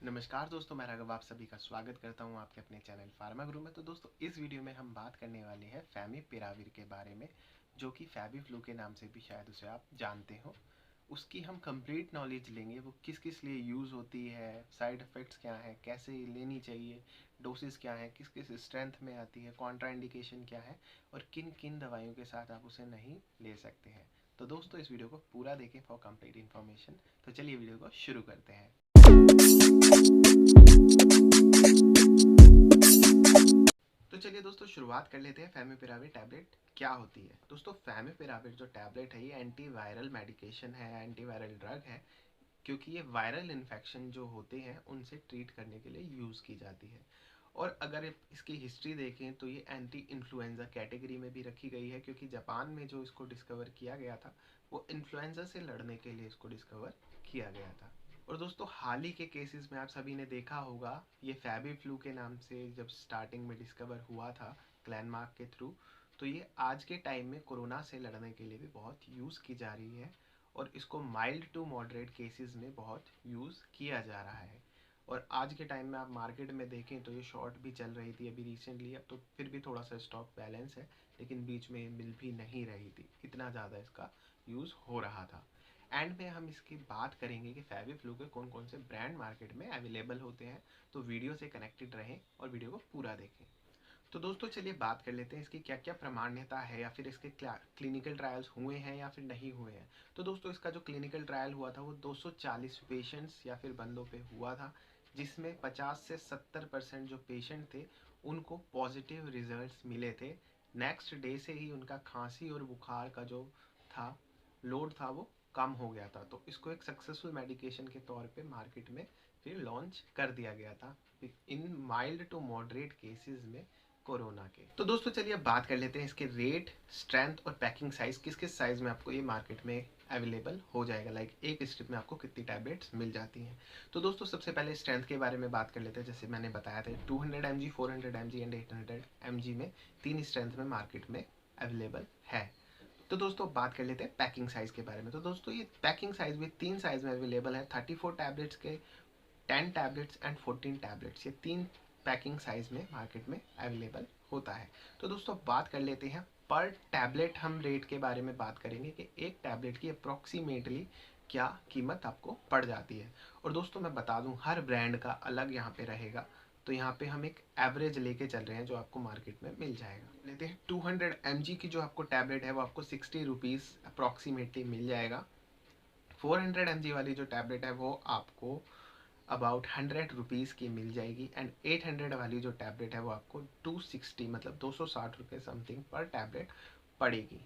नमस्कार दोस्तों, मैं राघव आप सभी का स्वागत करता हूं आपके अपने चैनल फार्मा गुरु में। तो दोस्तों, इस वीडियो में हम बात करने वाले हैं फैविपिराविर के बारे में, जो कि फैबीफ्लू के नाम से भी शायद उसे आप जानते हो। उसकी हम कंप्लीट नॉलेज लेंगे, वो किस किस लिए यूज़ होती है, साइड इफ़ेक्ट्स क्या हैं, कैसे लेनी चाहिए, डोसेस क्या हैं, किस किस स्ट्रेंथ में आती है, कॉन्ट्राइंडिकेशन क्या है और किन किन दवाइयों के साथ आप उसे नहीं ले सकते हैं। तो दोस्तों, इस वीडियो को पूरा देखें फॉर कंप्लीट इन्फॉर्मेशन। तो चलिए वीडियो को शुरू करते हैं। तो चलिए दोस्तों, शुरुआत कर लेते हैं फैविपिराविर टैबलेट क्या होती है। दोस्तों, फैविपिराविर जो टैबलेट है ये एंटीवायरल मेडिकेशन है, एंटीवायरल ड्रग है, क्योंकि ये वायरल इन्फेक्शन जो होते हैं उनसे ट्रीट करने के लिए यूज़ की जाती है। और अगर इसकी हिस्ट्री देखें तो ये एंटी इन्फ्लुएंजा कैटेगरी में भी रखी गई है, क्योंकि जापान में जो इसको डिस्कवर किया गया था वो इन्फ्लुएंजा से लड़ने के लिए इसको डिस्कवर किया गया था। और दोस्तों, हाल ही के केसेस में आप सभी ने देखा होगा, ये फैबीफ्लू के नाम से जब स्टार्टिंग में डिस्कवर हुआ था ग्लेनमार्क के थ्रू, तो ये आज के टाइम में कोरोना से लड़ने के लिए भी बहुत यूज़ की जा रही है और इसको माइल्ड टू मॉडरेट केसेस में बहुत यूज़ किया जा रहा है। और आज के टाइम में आप मार्केट में देखें तो ये शॉर्ट भी चल रही थी अभी रिसेंटली, अब तो फिर भी थोड़ा सा स्टॉक बैलेंस है, लेकिन बीच में मिल भी नहीं रही थी, इतना ज़्यादा इसका यूज़ हो रहा था। एंड में हम इसकी बात करेंगे कि फैबीफ्लू के कौन कौन से ब्रांड मार्केट में अवेलेबल होते हैं। तो वीडियो से कनेक्टेड रहें और वीडियो को पूरा देखें। तो दोस्तों, चलिए बात कर लेते हैं इसकी क्या क्या प्रमाण्यता है, या फिर इसके क्लिनिकल ट्रायल्स हुए हैं या फिर नहीं हुए हैं। तो दोस्तों, इसका जो क्लिनिकल ट्रायल हुआ था वो 240 पेशेंट्स या फिर बंदों पे हुआ था, जिसमें 50 से 70% जो पेशेंट थे उनको पॉजिटिव रिजल्ट्स मिले थे। नेक्स्ट डे से ही उनका खांसी और बुखार का जो था लोड था वो कम हो गया था। तो इसको एक सक्सेसफुल मेडिकेशन के तौर पे मार्केट में फिर लॉन्च कर दिया गया था इन माइल्ड टू मॉडरेट केसेस में कोरोना के। तो दोस्तों, चलिए अब बात कर लेते हैं इसके रेट, स्ट्रेंथ और पैकिंग साइज, किस किस साइज में आपको ये मार्केट में अवेलेबल हो जाएगा। लाइक एक स्ट्रिप में आपको कितनी टैबलेट्स मिल जाती हैं। तो दोस्तों, सबसे पहले स्ट्रेंथ के बारे में बात कर लेते हैं। जैसे मैंने बताया था 200 mg, 400 mg एंड 800 mg में तीन स्ट्रेंथ में मार्केट में अवेलेबल है। तो दोस्तों, बात कर लेते हैं पैकिंग साइज के बारे में। तो दोस्तों, ये पैकिंग साइज भी तीन साइज में अवेलेबल है, 34 टैबलेट्स के, 10 टैबलेट्स एंड 14 टैबलेट्स, ये तीन पैकिंग साइज में मार्केट में अवेलेबल होता है। तो दोस्तों, बात कर लेते हैं पर टैबलेट हम रेट के बारे में बात करेंगे कि एक टैबलेट की अप्रॉक्सीमेटली क्या कीमत आपको पड़ जाती है। और दोस्तों, मैं बता दूं, हर ब्रांड का अलग यहाँ पे रहेगा। तो यहाँ पे हम एक एवरेज लेके चल रहे हैं जो आपको मार्केट में मिल जाएगा। लेते हैं 200 mg की जो आपको टैबलेट है वो आपको 60 रुपीज़ अप्रॉक्सीमेटली मिल जाएगा। 400 mg वाली जो टैबलेट है वो आपको अबाउट 100 रुपीज़ की मिल जाएगी। एंड 800 वाली जो टैबलेट है वो आपको 260 मतलब 260 रुपये समथिंग पर टैबलेट पड़ेगी।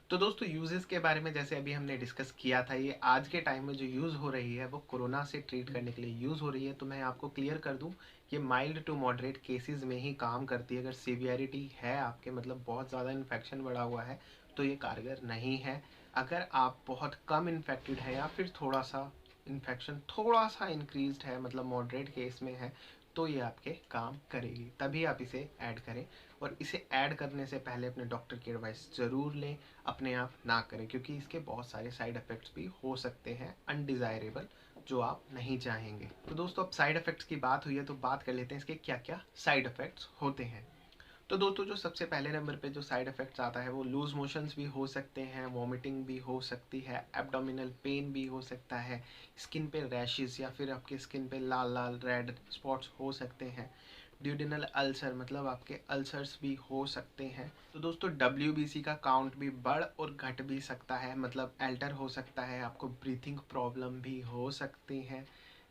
तो दोस्तों, यूजेस के बारे में जैसे अभी हमने डिस्कस किया था, ये आज के टाइम में जो यूज़ हो रही है वो कोरोना से ट्रीट करने के लिए यूज़ हो रही है। तो मैं आपको क्लियर कर दूं, ये माइल्ड टू मॉडरेट केसेस में ही काम करती है। अगर सीवियरिटी है आपके, मतलब बहुत ज़्यादा इन्फेक्शन बढ़ा हुआ है, तो ये कारगर नहीं है। अगर आप बहुत कम इन्फेक्टेड है या फिर थोड़ा सा इन्फेक्शन थोड़ा सा इंक्रीज्ड है, मतलब मॉडरेट केस में है, तो ये आपके काम करेगी, तभी आप इसे ऐड करें। और इसे ऐड करने से पहले अपने डॉक्टर की एडवाइस ज़रूर लें, अपने आप ना करें, क्योंकि इसके बहुत सारे साइड इफ़ेक्ट्स भी हो सकते हैं अनडिज़ायरेबल, जो आप नहीं चाहेंगे। तो दोस्तों, अब साइड इफ़ेक्ट्स की बात हुई है तो बात कर लेते हैं इसके क्या क्या साइड इफ़ेक्ट्स होते हैं। तो दोस्तों, जो सबसे पहले नंबर पे जो साइड इफ़ेक्ट्स आता है वो लूज मोशंस भी हो सकते हैं, वॉमिटिंग भी हो सकती है, एब्डोमिनल पेन भी हो सकता है, स्किन पे रैशेस या फिर आपके स्किन पे लाल लाल रेड स्पॉट्स हो सकते हैं, ड्यूडिनल अल्सर मतलब आपके अल्सर्स भी हो सकते हैं। तो दोस्तों, WBC का काउंट भी बढ़ और घट भी सकता है, मतलब अल्टर हो सकता है, आपको ब्रीथिंग प्रॉब्लम भी हो सकती हैं।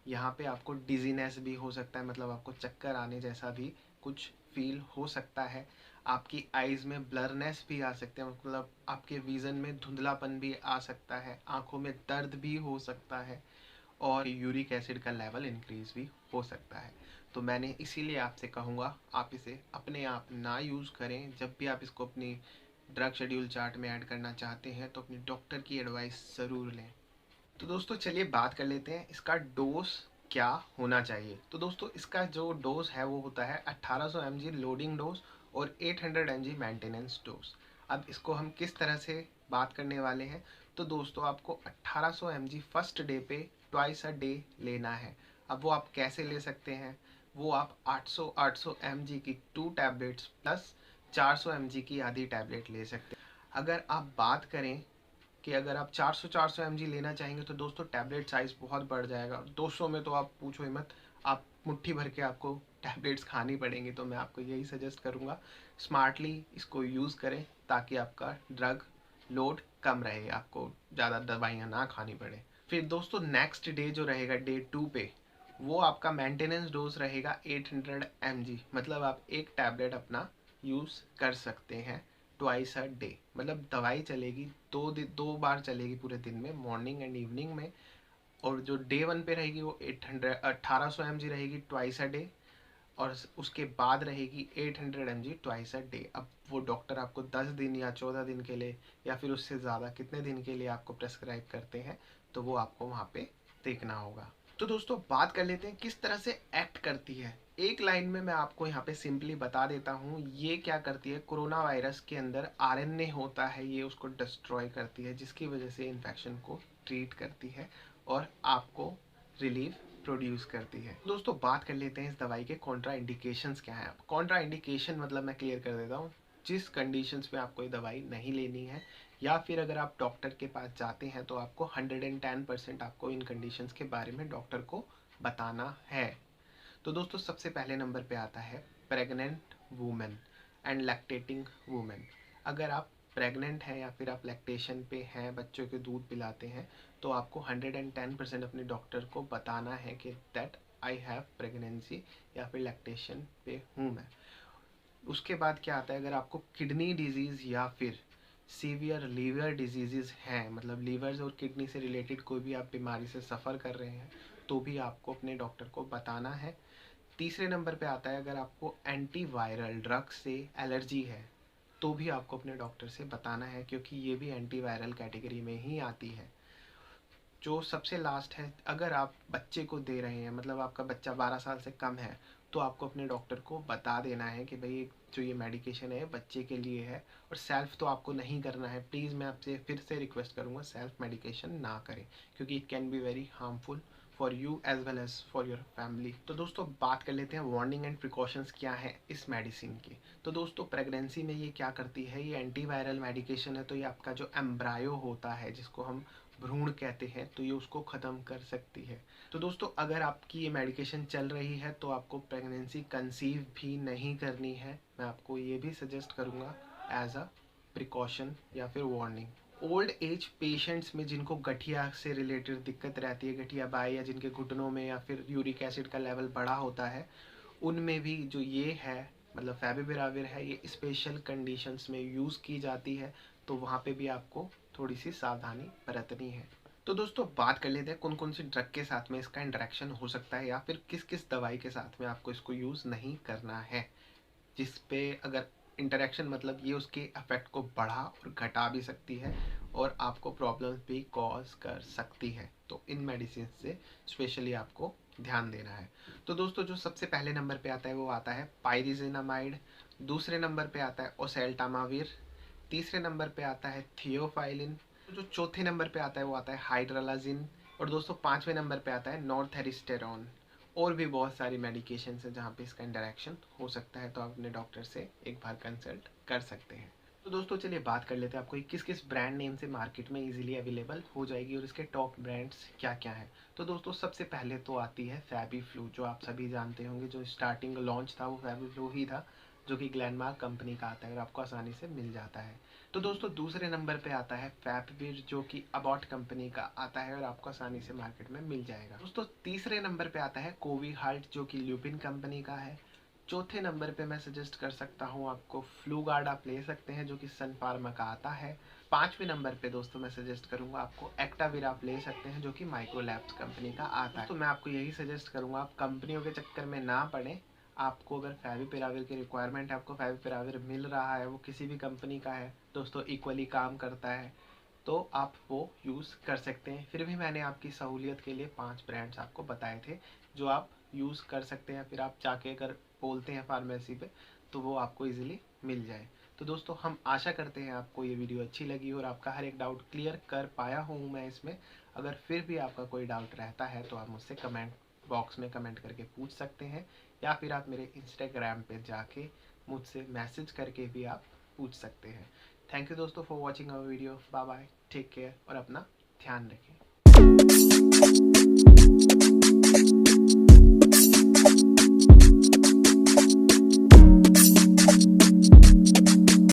यहाँ पे आपको डिजीनेस भी हो सकता है, मतलब आपको चक्कर आने जैसा भी कुछ फील हो सकता है। आपकी आइज़ में ब्लरनेस भी आ सकते हैं, मतलब आपके विज़न में धुंधलापन भी आ सकता है, आँखों में दर्द भी हो सकता है, और यूरिक एसिड का लेवल इंक्रीज भी हो सकता है। तो मैंने इसीलिए आपसे कहूँगा, आप इसे अपने आप ना यूज़ करें। जब भी आप इसको अपनी ड्रग शेड्यूल चार्ट में ऐड करना चाहते हैं तो अपनी डॉक्टर की एडवाइस ज़रूर लें। तो दोस्तों, चलिए बात कर लेते हैं इसका डोज क्या होना चाहिए। तो दोस्तों, इसका जो डोज है वो होता है 1800 mg लोडिंग डोज और 800 mg मेंटेनेंस डोज। अब इसको हम किस तरह से बात करने वाले हैं। तो दोस्तों, आपको 1800 mg फर्स्ट डे पे ट्वाइस अ डे लेना है। अब वो आप कैसे ले सकते हैं, वो आप 800 mg की 2 टैबलेट्स प्लस 400 mg की आधी टैबलेट ले सकते हैं। अगर आप बात करें कि अगर आप 400 mg लेना चाहेंगे तो दोस्तों टैबलेट साइज़ बहुत बढ़ जाएगा। 200 में तो आप पूछो ही मत, आप मुट्ठी भर के आपको टैबलेट्स खानी पड़ेंगी। तो मैं आपको यही सजेस्ट करूँगा, स्मार्टली इसको यूज़ करें ताकि आपका ड्रग लोड कम रहे, आपको ज़्यादा दवाइयाँ ना खानी पड़े। फिर दोस्तों नेक्स्ट डे जो रहेगा डे 2 पे, वो आपका मेंटेनेंस डोज रहेगा 800 mg, मतलब आप एक टैबलेट अपना यूज़ कर सकते हैं ट्वाइस अ डे। मतलब दवाई चलेगी दो बार चलेगी पूरे दिन में, मॉर्निंग एंड इवनिंग में। और जो डे 1 पे रहेगी वो 1800 mg रहेगी ट्वाइस अ डे, और उसके बाद रहेगी 800 mg ट्वाइस अ डे। अब वो डॉक्टर आपको 10 दिन या 14 दिन के लिए या फिर उससे ज़्यादा कितने दिन के लिए आपको प्रेस्क्राइब करते हैं, तो वो आपको वहाँ पे देखना होगा। तो दोस्तों बात कर लेते हैं किस तरह से एक्ट करती है। एक लाइन में मैं आपको यहाँ पे सिंपली बता देता हूँ ये क्या करती है। कोरोना वायरस के अंदर आरएनए होता है, ये उसको डिस्ट्रॉय करती है, जिसकी वजह से इन्फेक्शन को ट्रीट करती है और आपको रिलीफ प्रोड्यूस करती है। दोस्तों बात कर लेते हैं इस दवाई के कॉन्ट्रा इंडिकेशंस क्या है। कॉन्ट्रा इंडिकेशन मतलब मैं क्लियर कर देता हूँ, जिस कंडीशंस में आपको ये दवाई नहीं लेनी है, या फिर अगर आप डॉक्टर के पास जाते हैं तो आपको 110% आपको इन कंडीशंस के बारे में डॉक्टर को बताना है। तो दोस्तों सबसे पहले नंबर पे आता है pregnant women and lactating women. अगर आप प्रेग्नेंट हैं या फिर आप लैक्टेशन पे हैं, बच्चों के दूध पिलाते हैं, तो आपको 110% अपने डॉक्टर को बताना है कि दैट आई हैव प्रेगनेंसी या फिर लैक्टेशन पे हूँ मैं। उसके बाद क्या आता है, अगर आपको किडनी डिजीज़ या फिर सीवियर लीवर डिजीज़ हैं, मतलब लीवर और किडनी से रिलेटेड कोई भी आप बीमारी से सफ़र कर रहे हैं, तो भी आपको अपने डॉक्टर को बताना है। तीसरे नंबर पे आता है अगर आपको एंटीवायरल ड्रग से एलर्जी है, तो भी आपको अपने डॉक्टर से बताना है, क्योंकि ये भी एंटीवायरल कैटेगरी में ही आती है। जो सबसे लास्ट है, अगर आप बच्चे को दे रहे हैं, मतलब आपका बच्चा 12 साल से कम है, तो आपको अपने डॉक्टर को बता देना है कि भाई जो ये मेडिकेशन है बच्चे के लिए है। और सेल्फ तो आपको नहीं करना है, प्लीज़ मैं आपसे फिर से रिक्वेस्ट करूँगा, सेल्फ मेडिकेशन ना करें, क्योंकि it can be very harmful for you as well as for your family. तो दोस्तों बात कर लेते हैं वार्निंग एंड प्रिकॉशंस क्या है इस मेडिसिन की। तो दोस्तों प्रेगनेंसी में ये क्या करती है, ये एंटीवायरल मेडिकेशन है, तो ये आपका जो एम्ब्रायो होता है, जिसको हम भ्रूण कहते हैं, तो ये उसको ख़त्म कर सकती है। तो दोस्तों अगर आपकी ये मेडिकेशन चल रही है तो आपको प्रेगनेंसी कंसीव भी नहीं करनी है। मैं आपको ये भी सजेस्ट करूँगा एज अ प्रिकॉशन या फिर वार्निंग। ओल्ड एज पेशेंट्स में जिनको गठिया से रिलेटेड दिक्कत रहती है, गठिया बाई, या जिनके घुटनों में या फिर यूरिक एसिड का लेवल बढ़ा होता है, उनमें भी जो ये है, मतलब फैविपिराविर है, ये स्पेशल कंडीशंस में यूज़ की जाती है, तो वहाँ पे भी आपको थोड़ी सी सावधानी बरतनी है। तो दोस्तों बात कर लेते हैं कौन कौन सी ड्रग के साथ में इसका इंटरेक्शन हो सकता है, या फिर किस किस दवाई के साथ में आपको इसको यूज़ नहीं करना है, जिस पे अगर इंटरेक्शन मतलब ये उसके इफेक्ट को बढ़ा और घटा भी सकती है और आपको प्रॉब्लम्स भी कॉज कर सकती है। तो इन मेडिसिन से स्पेशली आपको ध्यान देना है। तो दोस्तों जो सबसे पहले नंबर पे आता है वो आता है पायरिजिनामाइड, दूसरे नंबर पे आता है ओसेल्टामाविर, तीसरे नंबर पे आता है थियोफाइलिन, जो चौथे नंबर पे आता है वो आता है हाइड्रालाजिन, और दोस्तों पाँचवें नंबर पे आता है नॉर्थेरिस्टेरॉन। और भी बहुत सारी मेडिकेशन है जहाँ पे इसका इंटरेक्शन हो सकता है, तो आप अपने डॉक्टर से एक बार कंसल्ट कर सकते हैं। तो दोस्तों चलिए बात कर लेते हैं आपको किस किस ब्रांड नेम से मार्केट में इजीली अवेलेबल हो जाएगी और इसके टॉप ब्रांड्स क्या क्या हैं। तो दोस्तों सबसे पहले तो आती है फैबीफ्लू, जो आप सभी जानते होंगे, जो स्टार्टिंग लॉन्च था वो फैबीफ्लू ही था, जो कि ग्लैनमार्क कंपनी का आता है और आपको आसानी से मिल जाता है। तो दोस्तों दूसरे नंबर पे आता है फैबविर, जो कि अबॉट कंपनी का आता है और आपको आसानी से मार्केट में मिल जाएगा। दोस्तों तीसरे नंबर पे आता है कोवी हार्ट, जो कि ल्यूपिन कंपनी का है। चौथे नंबर पे मैं सजेस्ट कर सकता हूँ आपको फ्लूगार्ड, आप ले सकते हैं, जो कि सन फार्मा का आता है। पांचवें नंबर पे दोस्तों मैं सजेस्ट करूंगा आपको एक्टाविर, आप ले सकते हैं, जो कि माइक्रोलैब्स कंपनी का आता है। तो मैं आपको यही सजेस्ट करूंगा आप कंपनियों के चक्कर में ना पड़े। आपको अगर फैविपिराविर की रिक्वायरमेंट है, आपको फैविपिराविर मिल रहा है, वो किसी भी कंपनी का है दोस्तों, इक्वली काम करता है, तो आप वो यूज़ कर सकते हैं। फिर भी मैंने आपकी सहूलियत के लिए 5 ब्रांड्स आपको बताए थे जो आप यूज़ कर सकते हैं। फिर आप जाके अगर बोलते हैं फार्मेसी पे तो वो आपको इजीली मिल जाए। तो दोस्तों हम आशा करते हैं आपको ये वीडियो अच्छी लगी और आपका हर एक डाउट क्लियर कर पाया हूँ मैं इसमें। अगर फिर भी आपका कोई डाउट रहता है तो आप मुझसे कमेंट बॉक्स में कमेंट करके पूछ सकते हैं, या फिर आप मेरे इंस्टाग्राम पे जाके मुझसे मैसेज करके भी आप पूछ सकते हैं। थैंक यू दोस्तों for watching our video. Bye bye, take care और अपना ध्यान रखें।